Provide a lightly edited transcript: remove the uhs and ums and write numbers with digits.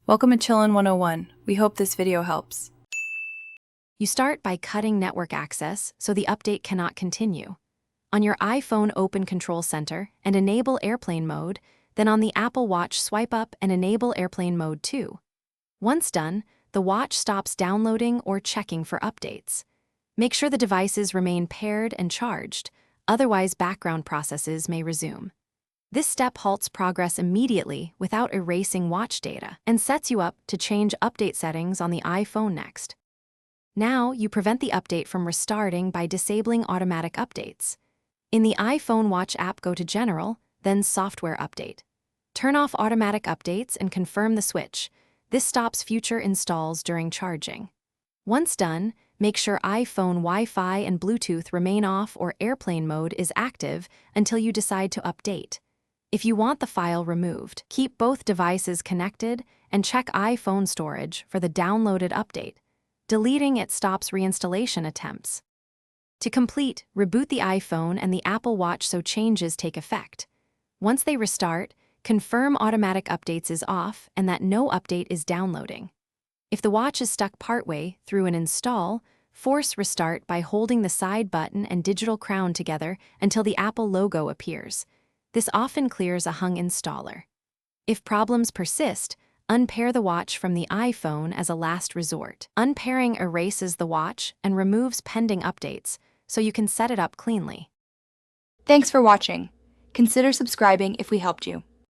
Welcome to Chillin' 101. We hope this video helps. You start by cutting network access so the update cannot continue. On your iPhone, open Control Center and enable airplane mode, then on the Apple Watch, swipe up and enable airplane mode too. Once done, the watch stops downloading or checking for updates. Make sure the devices remain paired and charged, otherwise background processes may resume. This step halts progress immediately without erasing watch data and sets you up to change update settings on the iPhone next. Now, you prevent the update from restarting by disabling automatic updates. In the iPhone Watch app, go to General, then Software Update. Turn off automatic updates and confirm the switch. This stops future installs during charging. Once done, make sure iPhone Wi-Fi and Bluetooth remain off or airplane mode is active until you decide to update. If you want the file removed, keep both devices connected and check iPhone storage for the downloaded update. Deleting it stops reinstallation attempts. To complete, reboot the iPhone and the Apple Watch so changes take effect. Once they restart, confirm automatic updates is off and that no update is downloading. If the watch is stuck partway through an install, force restart by holding the side button and digital crown together until the Apple logo appears. This often clears a hung installer. If problems persist, unpair the watch from the iPhone as a last resort. Unpairing erases the watch and removes pending updates, so you can set it up cleanly. Thanks for watching. Consider subscribing if we helped you.